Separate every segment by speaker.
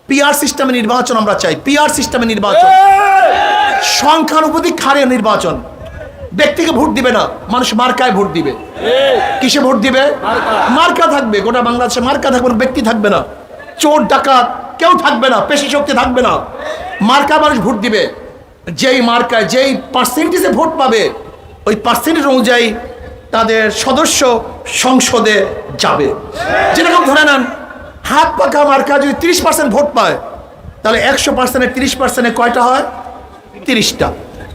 Speaker 1: PR সিস্টেমে নির্বাচন আমরা চাই, পিআর সিস্টেমে নির্বাচন, সংখ্যানুপাতিক হারে নির্বাচন। ব্যক্তিকে ভোট দিবে না, মানুষ মার্কায় ভোট দিবে। কিসে ভোট দিবে? মার্কা থাকবে, গোটা বাংলাদেশে মার্কা থাকবে, ব্যক্তি থাকবে না, চোর ডাকাত কেউ থাকবে না, পেশি শক্তি থাকবে না, মার্কা মানুষ ভোট দিবে। যেই মার্কায় যেই পার্সেন্টেজে ভোট পাবে ওই পার্সেন্টেজ অনুযায়ী তাদের সদস্য সংসদে যাবে। যেরকম ধরে নেন হাত পাকা মার্কা যদি 30% ভোট পায় তাহলে 100%-এর 30%-এ কয়টা হয়? 30টা।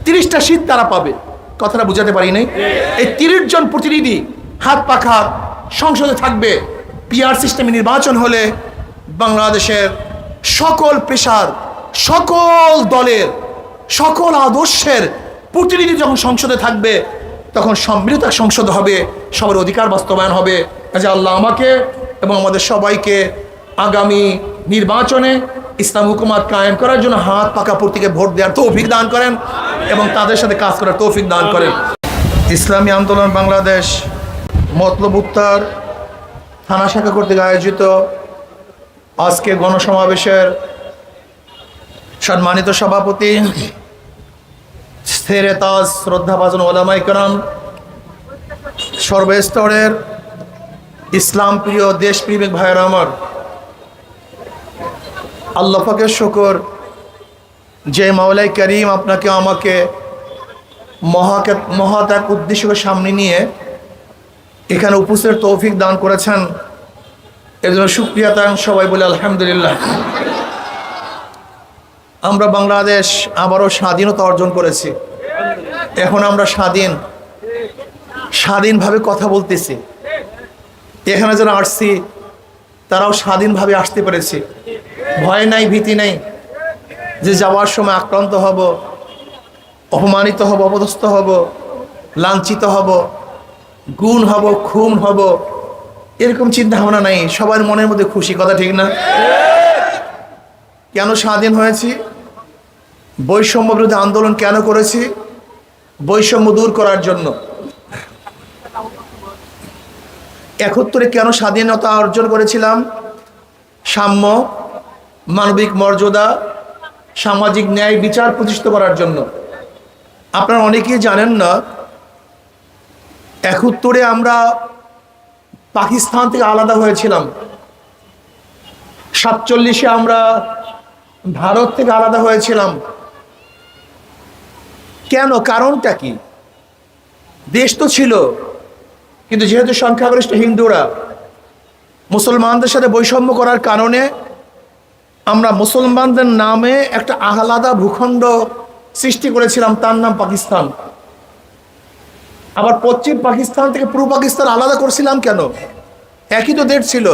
Speaker 1: 30টা সিট তারা পাবে। কথাটা বুঝাতে পারি নাই? এই 30 জন প্রতিনিধি হাত পাখা সংসদে থাকবে। পিআর সিস্টেমে নির্বাচন হলে বাংলাদেশের সকল পেশার, সকল দলের, সকল আদর্শের প্রতিনিধি যখন সংসদে থাকবে তখন সম্মিলিত সংসদ হবে, সবার অধিকার বাস্তবায়ন হবে। যে আল্লাহ আমাকে এবং আমাদের সবাইকে আগামী নির্বাচনে ইসলাম হুকুমত কায়েম করার জন্য হাত পাকা প্রতীকে ভোট দেওয়ার তৌফিক দান করেন এবং তাদের সাথে কাজ করার তৌফিক দান করেন। ইসলামী আন্দোলন বাংলাদেশ মতলব উত্তর থানা শাখা কর্তৃক আয়োজিত আজকে গণসমাবেশের সম্মানিত সভাপতি স্থিরে তাজ শ্রদ্ধাভাজন ওলামায়ে কেরাম, সর্বস্তরের ইসলাম প্রিয় দেশপ্রেমিক ভাইয়েরা আমার, আল্লাহ পাকের শুকর যে মাওলাই করিম আপনাকে আমাকে মহৎ এক উদ্দেশ্যকে সামনে নিয়ে এখানে উপস্থিত তৌফিক দান করেছেন, এর জন্য শুকরিয়া তান সবাই বলে আলহামদুলিল্লাহ। আমরা বাংলাদেশ আবারও স্বাধীনতা অর্জন করেছি। এখন আমরা স্বাধীনভাবে কথা বলতেছি। এখানে যারা আসছি তারাও স্বাধীনভাবে আসতে পেরেছি। ভয় নাই, ভীতি নেই যে যাওয়ার সময় আক্রান্ত হব, অপমানিত হব, অপদস্থ হব, লাঞ্ছিত হব, গুণ হব, খুন হব, এরকম চিন্তা ভাবনা নাই। সবার মনের মধ্যে খুশি, কথা ঠিক না? কেন স্বাধীন হয়েছি? বৈষম্য বিরোধী আন্দোলন কেন করেছি? বৈষম্য দূর করার জন্য। 71-এ কেন স্বাধীনতা অর্জন করেছিলাম? সাম্য, মানবিক মর্যাদা, সামাজিক ন্যায় বিচার প্রতিষ্ঠিত করার জন্য। আপনারা অনেকেই জানেন না 71-এ আমরা পাকিস্তান থেকে আলাদা হয়েছিলাম। 47-এ আমরা ভারত থেকে আলাদা হয়েছিলাম। কেন? কারণটা কি? দেশ তো ছিল, কিন্তু যেহেতু সংখ্যাগরিষ্ঠ হিন্দুরা মুসলমানদের সাথে বৈষম্য করার কারণে আমরা মুসলমানদের নামে একটা আলাদা ভূখণ্ড সৃষ্টি করেছিলাম, তার নাম পাকিস্তান। আবার পশ্চিম পাকিস্তান থেকে পূর্ব পাকিস্তান আলাদা করছিলাম কেন? একই তো দেশ ছিল।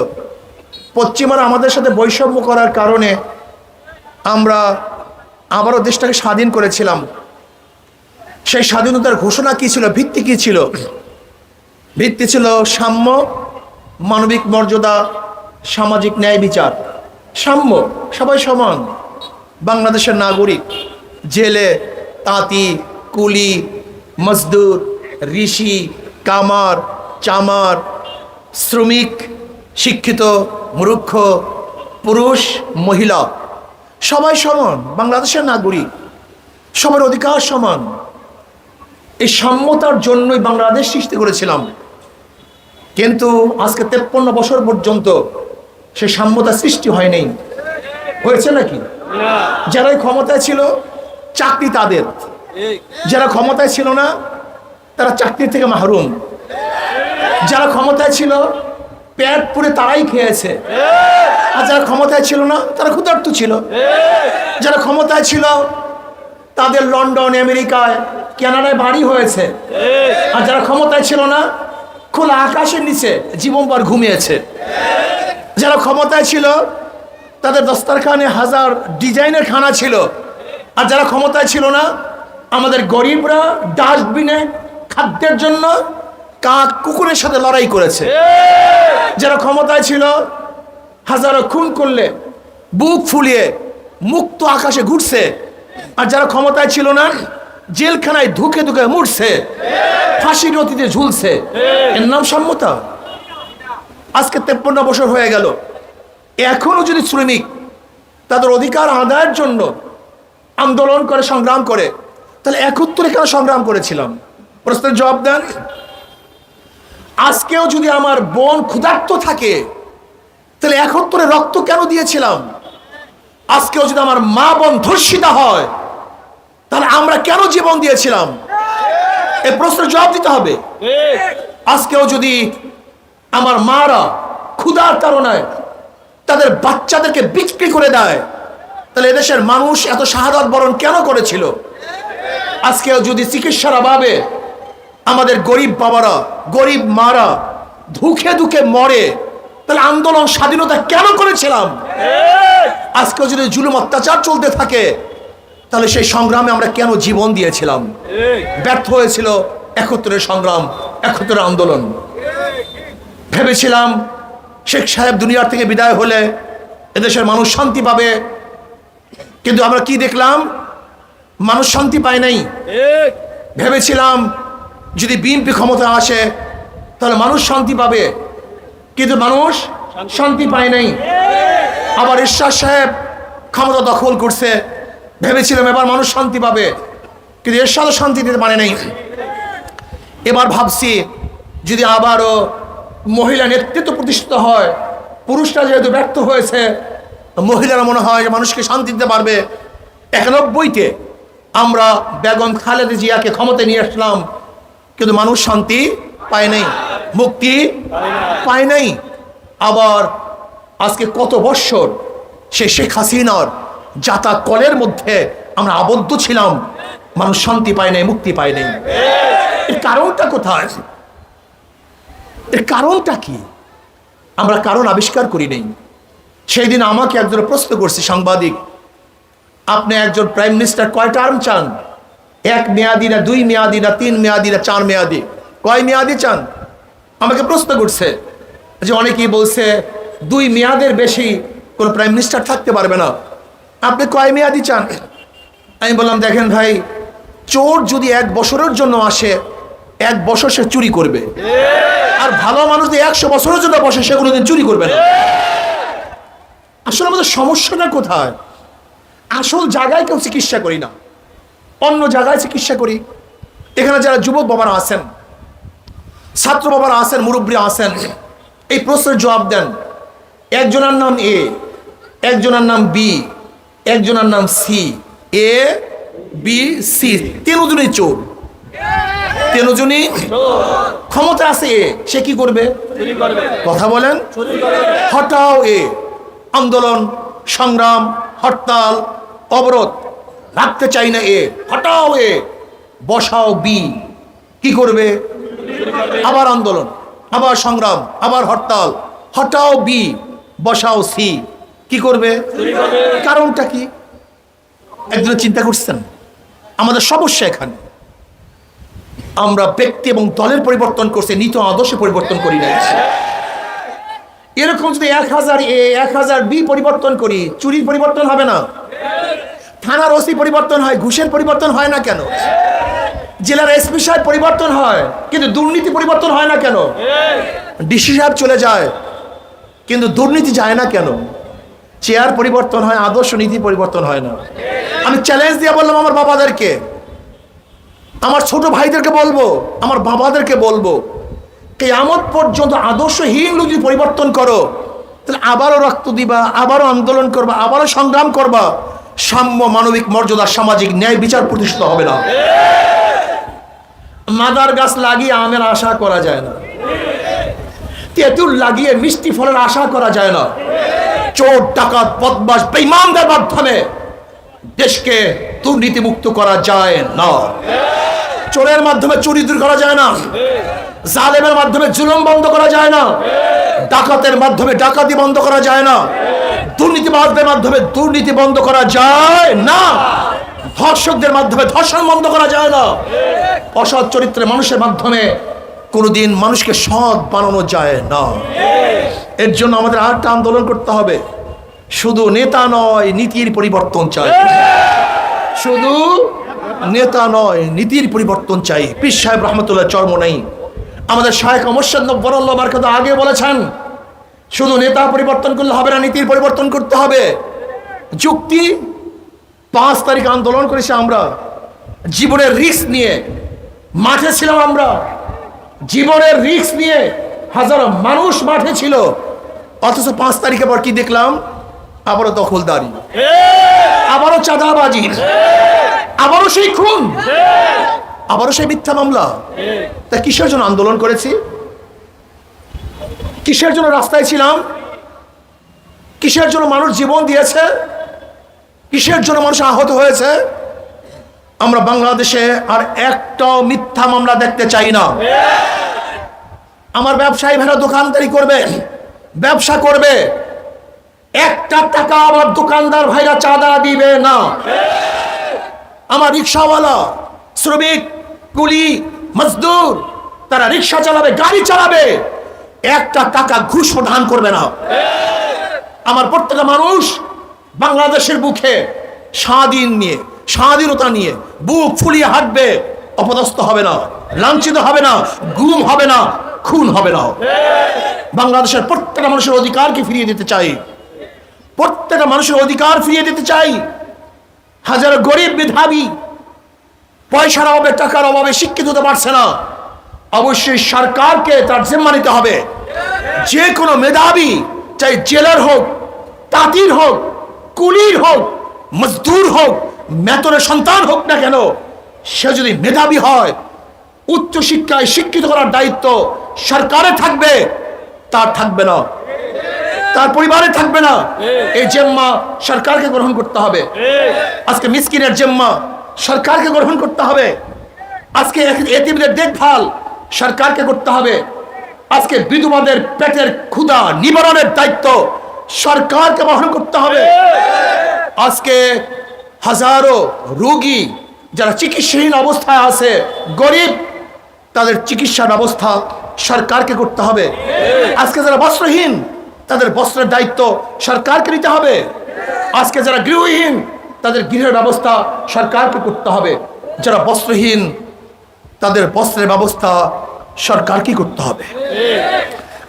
Speaker 1: পশ্চিমারা আমাদের সাথে বৈষম্য করার কারণে আমরা আবারও দেশটাকে স্বাধীন করেছিলাম। সেই স্বাধীনতার ঘোষণা কি ছিল? ভিত্তি কি ছিল? ভিত্তি ছিল সাম্য, মানবিক মর্যাদা, সামাজিক ন্যায় বিচার। সাম্য, সবাই সমান, বাংলাদেশের নাগরিক, জেলে, তাঁতি, কুলি, মজদুর, ঋষি, কামার, চামার, শ্রমিক, শিক্ষিত, মূর্খ, পুরুষ, মহিলা, সবাই সমান, বাংলাদেশের নাগরিক, সবার অধিকার সমান। এই সাম্যতার জন্যই বাংলাদেশ সৃষ্টি করেছিলাম। কিন্তু আজকে 53 বছর পর্যন্ত সেই সাম্যতা সৃষ্টি হয় নাই। হয়েছে নাকি? যারা ক্ষমতায় ছিল চাকরি তাদের, যারা ক্ষমতায় ছিল না তারা চাকরি থেকে মাহরুম। যারা ক্ষমতায় ছিল পেট পুরে তারাই খেয়েছে, আর যারা ক্ষমতায় ছিল না তারা ক্ষুধার্ত ছিল। যারা ক্ষমতায় ছিল তাদের লন্ডন, আমেরিকায়, কানাডায় বাড়ি হয়েছে, আর যারা ক্ষমতায় ছিল না খোলা আকাশের নিচে জীবনভর ঘুমিয়েছে। যারা ক্ষমতায় ছিল তাদের দস্তরখানে হাজার ডিজাইনের খানা ছিল, আর যারা ক্ষমতায় ছিল না আমাদের গরিবরা ডাস্টবিনে খাদ্যের জন্য কাক কুকুরের সাথে লড়াই করেছে। যারা ক্ষমতায় ছিল হাজারো খুন করলে বুক ফুলিয়ে মুক্ত আকাশে ঘুরছে, আর যারা ক্ষমতায় ছিল না জেলখানায় ধুকে ধুকে মরছে, ফাঁসির নথিতে ঝুলছে। এর নাম সাম্যতা? আজকে 53 বছর হয়ে গেল, এখনো যদি শ্রমিক তাদের অধিকার আদায়ের জন্য আন্দোলন করে, সংগ্রাম করে, তাহলে 71-এ কেন সংগ্রাম করেছিলাম? প্রশ্নের জবাব দেন। আজকেও যদি আমার বোন ক্ষুধার্ত থাকে, তাহলে 71-এ রক্ত কেন দিয়েছিলাম? আজকেও যদি আমার মা বোন ধর্ষিতা হয়, তাহলে আমরা কেন জীবন দিয়েছিলাম? এই প্রশ্নের জবাব দিতে হবে। আজকেও যদি আমার মারা ক্ষুধার কারণে তাদের বাচ্চাদেরকে বিক্রি করে দেয়, তাহলে এদেশের মানুষ এত শাহাদাত বরণ কেন করেছিল? আজকেও যদি চিকিৎসার অভাবে আমাদের গরিব বাবারা, গরিব মারা ধুকে ধুকে মরে, তাহলে আন্দোলন স্বাধীনতা কেন করেছিলাম? আজকেও যদি জুলুম অত্যাচার চলতে থাকে, তাহলে সেই সংগ্রামে আমরা কেন জীবন দিয়েছিলাম? ব্যর্থ হয়েছিল 71-এর সংগ্রাম, 71-এর আন্দোলন। ভেবেছিলাম শেখ সাহেব দুনিয়ার থেকে বিদায় হলে এদেশের মানুষ শান্তি পাবে, কিন্তু আমরা কি দেখলাম? মানুষ শান্তি পায় নাই। ভেবেছিলাম যদি বিএনপি ক্ষমতা আসে তাহলে মানুষ শান্তি পাবে, কিন্তু মানুষ শান্তি পায় নাই। আবার এরশাদ সাহেব ক্ষমতা দখল করছে, ভেবেছিলাম এবার মানুষ শান্তি পাবে, কিন্তু এরশাদও শান্তি দিতে পারে নাই। এবার ভাবছি যদি আবারও মহিলা নেতৃত্ব প্রতিষ্ঠিত হয়, পুরুষরা যেহেতু ব্যর্থ হয়েছে, মহিলারা মনে হয় মানুষকে শান্তি দিতে পারবে। 91-তে আমরা বেগম খালেদা জিয়াকে ক্ষমতায় নিয়ে আসলাম, কিন্তু মানুষ শান্তি পায় নাই, মুক্তি পায় নাই। আবার আজকে কত বৎসর সে শেখ হাসিনার জাতা কলের মধ্যে আমরা আবদ্ধ ছিলাম, মানুষ শান্তি পায় নাই, মুক্তি পায় নাই। এর কারণটা কোথায়? এর কারণটা কি? আমরা কারণ আবিষ্কার করি নাই। সেই দিন আমাকে একজন প্রশ্ন করছে সাংবাদিক, আপনি একজন প্রাইম মিনিস্টার কয় টার্ম চান? 1 মেয়াদি না 2 মেয়াদি না 3 মেয়াদি না 4 মেয়াদি, কয় মেয়াদি চান? আমাকে প্রশ্ন করছে। যে অনেকেই বলছে 2 মেয়াদের বেশি কোনো প্রাইম মিনিস্টার থাকতে পারবে না, আপনি কয় মেয়াদি চান? আমি বললাম দেখেন ভাই, চোর যদি 1 বছরের জন্য আসে, 1 বছর সে চুরি করবে, আর ভালো মানুষ যদি 100 বছরের জন্য বসে, সে কোনোদিন চুরি করবে না। আসলে আমাদের সমস্যাটা কোথায়? আসল জায়গায় কেউ চিকিৎসা করি না, অন্য জায়গায় চিকিৎসা করি। এখানে যারা যুবক বাবারা আছেন, ছাত্র বাবারা আছেন, মুরব্বী আছেন, এই প্রশ্নের জবাব দেন। একজনের নাম এ, একজনের নাম বি, একজনের নাম সি। এ বি সি, 3 জনই চোর, 3 জনই ক্ষমতা আছে। এ সে কি করবে? কথা বলেন। হটাও এ, আন্দোলন সংগ্রাম হরতাল অবরোধ রাখতে চাই না এ, হটাও এ, বসাও বি, কি করবে? আবার আন্দোলন, আবার সংগ্রাম, আবার হরতাল, হটাও বি, বসাও সি, কি করবে? কারণটা কি? একজন চিন্তা করছেন? আমাদের সমস্যা এখানে আমরা ব্যক্তি এবং দলের পরিবর্তন করছি, নীতি আদর্শে পরিবর্তন করি না। এরকম যদি 1000 এ 1000 বি পরিবর্তন করি, চুরির পরিবর্তন হবে না? থানার ওসি পরিবর্তন হয়, ঘুষের পরিবর্তন হয় না কেন? জেলার এসপি সাহেব পরিবর্তন হয়, কিন্তু দুর্নীতি পরিবর্তন হয় না কেন? ডিসি সাহেব চলে যায়, কিন্তু দুর্নীতি যায় না কেন? চেয়ার পরিবর্তন হয়, আদর্শ নীতি পরিবর্তন হয় না। আমি চ্যালেঞ্জ দিয়ে বললাম আমার বাবাদেরকে, আমার ছোট ভাইদেরকে বলবো, আমার বাবাদেরকে বলবো, কিয়ামত পর্যন্ত আদর্শহীন লোক যদি পরিবর্তন করো, তাহলে আবারও রক্ত দিবা, আবারও আন্দোলন করবা, আবারও সংগ্রাম করবা, সাম্য, মানবিক মর্যাদা, সামাজিক ন্যায় বিচার প্রতিষ্ঠিত হবে না। মাদার গাছ লাগিয়ে আমের আশা করা যায় না, তেঁতুল লাগিয়ে মিষ্টি ফলের আশা করা যায় না। চোর, ডাকাত, বদমাশ, বেঈমানদের মাধ্যমে দেশকে দুর্নীতিমুক্ত করা যায় না। চোরের মাধ্যমে চুরি দূর করা যায় না, জালেমের মাধ্যমে জুলুম বন্ধ করা যায় না, ডাকাতের মাধ্যমে ডাকাতি বন্ধ করা যায় না, দুর্নীতিবাজদের মাধ্যমে দুর্নীতি বন্ধ করা যায় না, ধর্ষকদের মাধ্যমে ধর্ষণ বন্ধ করা যায় না, অসৎ চরিত্রের মানুষের মাধ্যমে কোনোদিন মানুষকে সৎ বানানো যায় না। এর জন্য আমাদের আরেকটা আন্দোলন করতে হবে। শুধু নেতা নয়, নীতির পরিবর্তন চাই। শুধু নেতা নয়, নীতির পরিবর্তন চাই। পীর সাহেব রহমতুল্লাহ চরমোনাই, আমাদের শায়েখ মোর্শেদ নব্বরুল্লাহ বারকাত আগে বলেছেন, শুধু নেতা পরিবর্তন করলে হবে না, নীতির পরিবর্তন করতে হবে। যুক্তি। 5 তারিখ আন্দোলন করেছি আমরা, জীবনের রিস্ক নিয়ে মাঠে ছিলাম আমরা, জীবনের রিস্ক নিয়ে হাজারো মানুষ মাঠে ছিল। অথচ 5 তারিখের পর কি দেখলাম? আবারও দখলদারি, আবারও চাঁদাবাজি, আবারও সেই খুন, আবারও সেই মিথ্যা মামলা। তা কিসের জন্য আন্দোলন করেছি? কিসের জন্য রাস্তায় ছিলাম? কিসের জন্য মানুষ জীবন দিয়েছে? কিসের জন্য মানুষ আহত হয়েছে? আমরা বাংলাদেশে আর একটাও মিথ্যা মামলা দেখতে চাই না। আমার ব্যবসায়ী ভাইরা দোকানদারি করবে, ব্যবসা করবে, 1 টাকা আমার দোকানদার ভাইরা চাঁদা দিবে না। আমার রিক্সাওয়ালা, শ্রমিক, কুলি, মজদুর, তারা রিক্সা চালাবে, গাড়ি চালাবে, 1 টাকা ঘুষ প্রদান করবে না। আমার প্রত্যেকটা মানুষ বাংলাদেশের বুকে স্বাধীনতা নিয়ে বুক ফুলিয়ে হাঁটবে, অপদস্থ হবে না, লাঞ্ছিত হবে না, গুম হবে না, খুন হবে না। বাংলাদেশের প্রত্যেকটা মানুষের অধিকারকে ফিরিয়ে দিতে চাই, প্রত্যেকটা মানুষের অধিকার ফিরিয়ে দিতে চাই। হাজারো গরিব মেধাবী পয়সার অভাবে, টাকার অভাবে শিক্ষিত হতে পারছে না। অবশ্যই সরকারকে তার জিম্মা নিতে হবে। যে কোনো মেধাবী, চাই জেলার হোক, তাঁতির হোক, কুলির হোক, মজদুর হোক, মেতনের সন্তান হোক না কেন, সে যদি মেধাবী হয়, উচ্চ শিক্ষায় শিক্ষিত করার দায়িত্ব সরকারে থাকবে, তার থাকবে না, তার পরিবারে থাকবে না। এই জিম্মা সরকারকে গ্রহণ করতে হবে। আজকে মিসকিনের জিম্মা সরকারকে গ্রহণ করতে হবে। আজকে এতিমদের দেখভাল সরকারকে করতে হবে। আজকে বিধবাদের পেটের ক্ষুধা নিবারণের দায়িত্ব সরকারকে বহন করতে হবে। আজকে হাজারো রোগী যারা চিকিৎসাহীন অবস্থায় আছে, গরিব, তাদের চিকিৎসার ব্যবস্থা সরকারকে করতে হবে। আজকে যারা বস্ত্রহীন, তাদের বস্ত্রের দায়িত্ব সরকারকে নিতে হবে। আজকে যারা গৃহহীন, তাদের গৃহের ব্যবস্থা সরকারকে করতে হবে। যারা বস্ত্রহীন, তাদের বস্ত্রের ব্যবস্থা সরকারকে করতে হবে।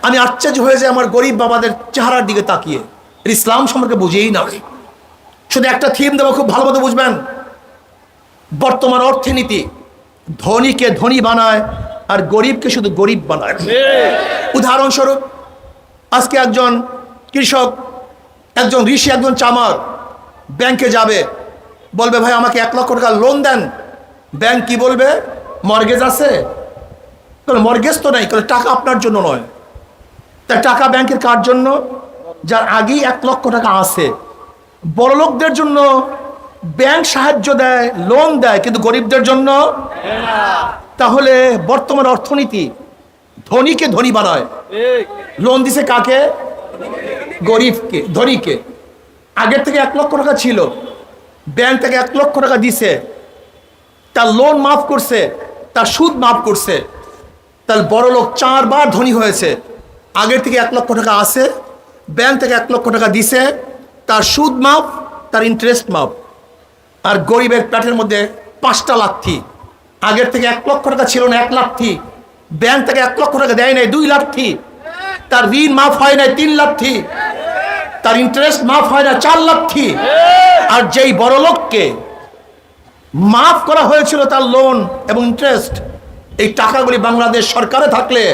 Speaker 1: আমি আশ্চর্য হয়ে যাই আমার গরিব বাবাদের চেহারার দিকে তাকিয়ে। ইসলাম সম্পর্কে বুঝেই না। শুধু একটা থিম দেবো, খুব ভালো মতো বুঝবেন। বর্তমান অর্থনীতি ধনীকে ধনী বানায় আর গরিবকে শুধু গরিব বানায়। উদাহরণস্বরূপ, আজকে একজন কৃষক, একজন ঋষি, একজন চামার ব্যাংকে যাবে, বলবে ভাই আমাকে 1 লক্ষ টাকা লোন দেন। ব্যাংক কি বলবে? মর্গেজ আছে? মর্গেজ তো নাই। টাকা আপনার জন্য নয়। তা টাকা ব্যাংকের কার জন্য? যার আগেই 1 লক্ষ টাকা আছে। বড়লোকদের জন্য ব্যাংক সাহায্য দেয়, লোন দেয়, কিন্তু গরিবদের জন্য। তাহলে বর্তমান অর্থনীতি ধনীকে ধনী বানায়। লোন দিছে কাকে? গরিবকে, ধনীকে। আগের থেকে 1 লক্ষ টাকা ছিল, ব্যাংক থেকে 1 লক্ষ টাকা দিছে, তার লোন মাফ করছে, তার সুদ মাফ করছে। তার বড় লোক 4 বার ধনী হয়েছে। আগের থেকে 1 লক্ষ টাকা আছে, ব্যাংক থেকে 1 লক্ষ টাকা দিছে, তার সুদ মাফ, তার ইন্টারেস্ট মাফ। আর গরিবের পেটের মধ্যে 5টা লাথি। আগের থেকে 1 লক্ষ টাকা ছিল না, 1 লাথি। ব্যাংক থেকে 1 লক্ষ টাকা দেয় নাই, 2 লাথি। তার ঋণ মাফ হয় নাই, 3 লাথি। তার ইন্টারেস্ট মাফ হয় না, 4 লাথি। আর যেই বড় লোককে মাফ করা হয়েছিল তার লোন এবং ইন্টারেস্ট, এই টাকাগুলি বাংলাদেশ সরকারে থাকলে,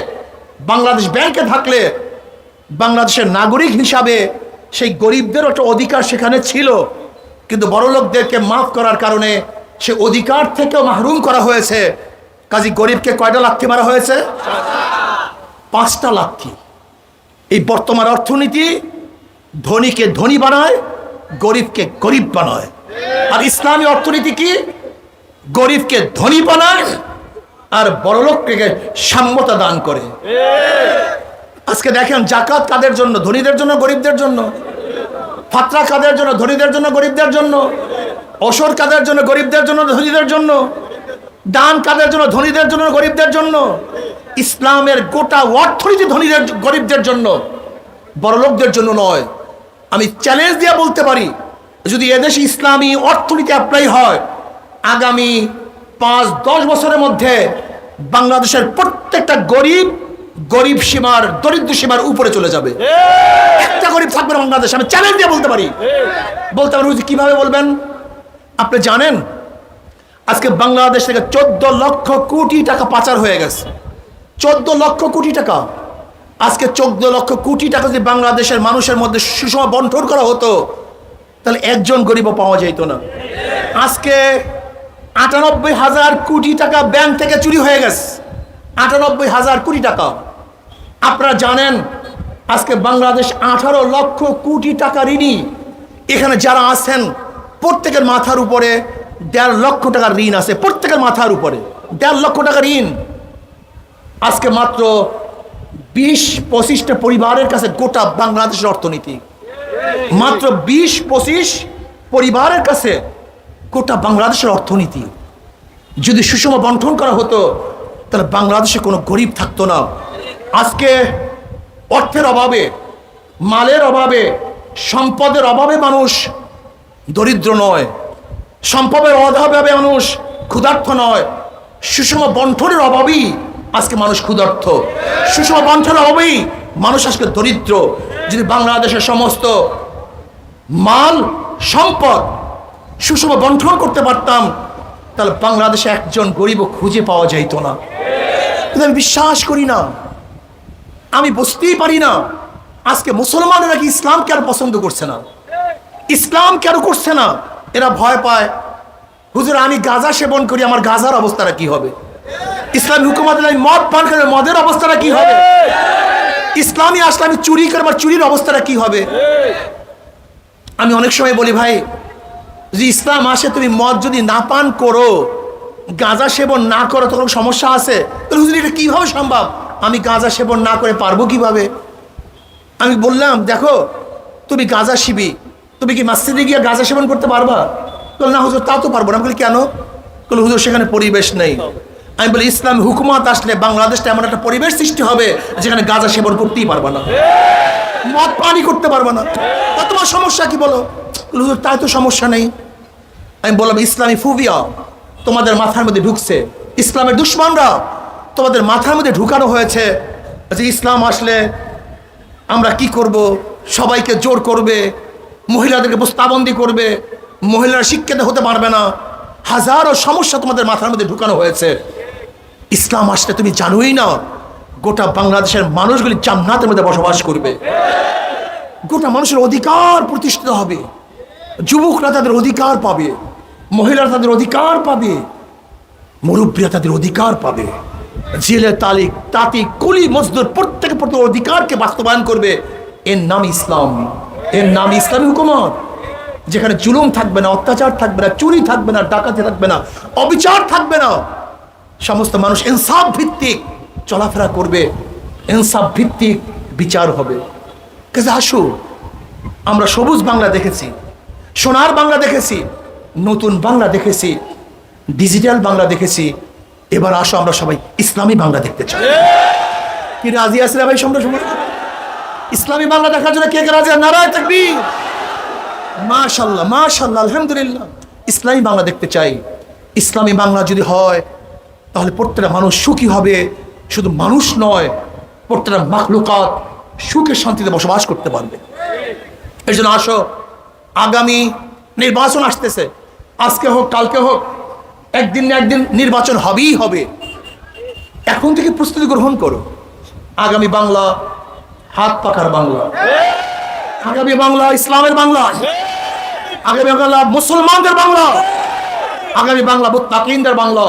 Speaker 1: বাংলাদেশ ব্যাংকে থাকলে, বাংলাদেশের নাগরিক হিসাবে সেই গরিবদের একটা অধিকার সেখানে ছিল। কিন্তু বড় লোকদেরকে মাফ করার কারণে সে অধিকার থেকেও মাহরুম করা হয়েছে। কাজী গরিবকে কয়টা লাথি মারা হয়েছে? 5টা লাথি। এই বর্তমান অর্থনীতি ধনীকে ধনী বানায়, গরিবকে গরিব বানায়। আর ইসলামী অর্থনীতি কি? গরিবকে ধনী বানায় আর বড়লোককে সাম্যতা দান করে। আজকে দেখেন জাকাত কাদের জন্য? ধনীদের জন্য, গরিবদের জন্য? ফাতরা কাদের জন্য? ধনীদের জন্য, গরিবদের জন্য? ওসর কাদের জন্য? গরিবদের জন্য, ধনীদের জন্য? দান কাদের জন্য? ধনীদের জন্য, গরিবদের জন্য? ইসলামের গোটা অর্থনীতি ধনীদের, গরিবদের জন্য, বড়লোকদের জন্য নয়। আমি চ্যালেঞ্জ দিয়ে বলতে পারি, যদি এদেশে ইসলামী অর্থনীতি অ্যাপ্লাই হয়, আগামী 5-10 বছরের মধ্যে বাংলাদেশের প্রত্যেকটা গরিব গরিব সীমার, দরিদ্র সীমার উপরে চলে যাবে। একটা গরিব থাকবে না বাংলাদেশ, আমি চ্যালেঞ্জ দিয়ে বলতে পারি। কিভাবে বলবেন? আপনি জানেন আজকে বাংলাদেশ থেকে 14 লক্ষ কোটি টাকা পাচার হয়ে গেছে। 14 লক্ষ কোটি টাকা। আজকে 14 লক্ষ কোটি টাকা যদি বাংলাদেশের মানুষের মধ্যে সুষম বন্টন করা হতো, তাহলে একজন গরিবও পাওয়া যেত না। আজকে 98,000 কোটি টাকা ব্যাংক থেকে চুরি হয়ে গেছে। 98,000 কোটি টাকা। আপনারা জানেন আজকে বাংলাদেশ 18 লক্ষ কোটি টাকা ঋণী। এখানে যারা আছেন প্রত্যেকের মাথার উপরে 1.5 লক্ষ টাকার ঋণ আছে। প্রত্যেকের মাথার উপরে 1.5 লক্ষ টাকা ঋণ। আজকে মাত্র 20-25টা পরিবারের কাছে গোটা বাংলাদেশের অর্থনীতি। মাত্র 20-25 পরিবারের কাছে গোটা বাংলাদেশের অর্থনীতি। যদি সুষম বন্টন করা হতো তাহলে বাংলাদেশে কোনো গরিব থাকতো না। আজকে অর্থের অভাবে, মালের অভাবে, সম্পদের অভাবে মানুষ দরিদ্র নয়, সম্পদের অভাবে মানুষ ক্ষুধার্ত নয়। সুষম বন্টনের অভাবেই আজকে মানুষ ক্ষুধার্ত। সুষম বন্টনের অভাবেই মানুষ আজকে দরিদ্র। যদি বাংলাদেশের সমস্ত মাল সম্পদ সুষম বন্টন করতে পারতাম, তাহলে বাংলাদেশে একজন গরিবও খুঁজে পাওয়া যাইত না। কিন্তু আমি বিশ্বাস করি না, আমি বুঝতেই পারি না আজকে মুসলমানেরা কি ইসলাম কেন পছন্দ করছে না, ইসলাম কেন করছে না। এরা ভয় পায়, হুজুর আমি গাঁজা সেবন করি, আমার গাঁজার অবস্থাটা কি হবে? ইসলামী হুকুমত আমি মদ পান করে, মদের অবস্থাটা কি হবে? ইসলামী আসলে আমি চুরি করে, আমার চুরির অবস্থাটা কি হবে? আমি অনেক সময় বলি, ভাই যদি ইসলাম আসে তুমি মদ যদি না পান করো, গাঁজা সেবন না করো, তখন সমস্যা আছে। হুজুর এটা কিভাবে সম্ভব? আমি গাঁজা সেবন না করে পারবো কিভাবে? আমি বললাম দেখো তুমি গাঁজা শিবি, তুমি কি মসজিদে গিয়ে গাঁজা সেবন করতে পারবা? বল না হুজুর তা তো পারবো না। আমি বলি কেন? বলে হুজুর সেখানে পরিবেশ নেই। আমি বলি ইসলাম হুকুমত আসলে বাংলাদেশটা এমন একটা পরিবেশ সৃষ্টি হবে যেখানে গাঁজা সেবন করতেই পারবা না, মদ পানি করতে পারবা না। তা তোমার সমস্যা কি বলো? হুজুর তাই তো সমস্যা নেই। আমি বললাম ইসলামী ফুবিয়া তোমাদের মাথার মধ্যে ঢুকছে, ইসলামের দুশ্মনরা তোমাদের মাথার মধ্যে ঢুকানো হয়েছে যে ইসলাম আসলে আমরা কি করব, সবাইকে জোর করবে, মহিলাদেরকে বস্তাবন্দি করবে, মহিলারা শিক্ষিত হতে পারবে না, হাজারো সমস্যা তোমাদের মাথার মধ্যে ঢুকানো হয়েছে। ইসলাম আসলে তুমি জানোই না গোটা বাংলাদেশের মানুষগুলি জান্নাতের মধ্যে বসবাস করবে, গোটা মানুষের অধিকার প্রতিষ্ঠিত হবে, যুবকরা তাদের অধিকার পাবে, মহিলারা তাদের অধিকার পাবে, মুরব্বীরা তাদের অধিকার পাবে, জেলে তালিক তাঁতি কুলি মজদুর প্রত্যেক অধিকারকে বাস্তবায়ন করবে। এর নাম ইসলাম, এর নাম ইসলামী হুকুমত, যেখানে জুলুম থাকবে না, অত্যাচার থাকবে না, চুরি থাকবে না, ডাকাতি থাকবে না, অবিচার থাকবে না। সমস্ত মানুষ ইনসাফ ভিত্তিক চলাফেরা করবে, ইনসাফ ভিত্তিক বিচার হবে। কাজে আসো, আমরা সবুজ বাংলা দেখেছি, সোনার বাংলা দেখেছি, নতুন বাংলা দেখেছি, ডিজিটাল বাংলা দেখেছি। এবার আসো আমরা সবাই ইসলামী বাংলা দেখতে চাই। কি রাজি আছে ভাই? সময় ইসলামী বাংলা দেখার জন্য কে কে রাজি? নারায়ে তাকবীর, মাশাআল্লাহ মাশাআল্লাহ, আলহামদুলিল্লাহ। ইসলামী বাংলা দেখতে চাই। ইসলামী বাংলা যদি হয় তাহলে প্রত্যেকটা মানুষ সুখী হবে, শুধু মানুষ নয়, প্রত্যেকটা মাখলুকাত সুখে শান্তিতে বসবাস করতে পারবে। এর জন্য আসো, আগামী নির্বাচন আসতেছে, আজকে হোক কালকে হোক, একদিন না একদিন নির্বাচন হবেই হবে। এখন থেকে প্রস্তুতি গ্রহণ করো। আগামী বাংলা হাত পাখার বাংলা, আগামী বাংলা ইসলামের বাংলা, আগামী বাংলা মুসলমানদের বাংলা, আগামী বাংলা মুত্তাকিনদের বাংলা,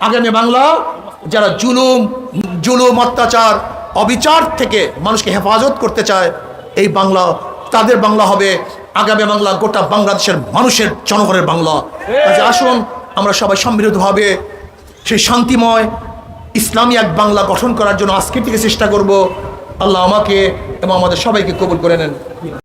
Speaker 1: আগামী বাংলা যারা জুলুম অত্যাচার অবিচার থেকে মানুষকে হেফাজত করতে চায়, এই বাংলা তাদের বাংলা হবে। আগামী বাংলা গোটা বাংলাদেশের মানুষের জনগণের বাংলা। আজ আসুন আমরা সবাই সম্মিলিতভাবে সেই শান্তিময় ইসলামী এক বাংলা গঠন করার জন্য আজকে থেকে চেষ্টা করব। আল্লাহ আমাকে এবং আমাদের সবাইকে কবুল করে নেন।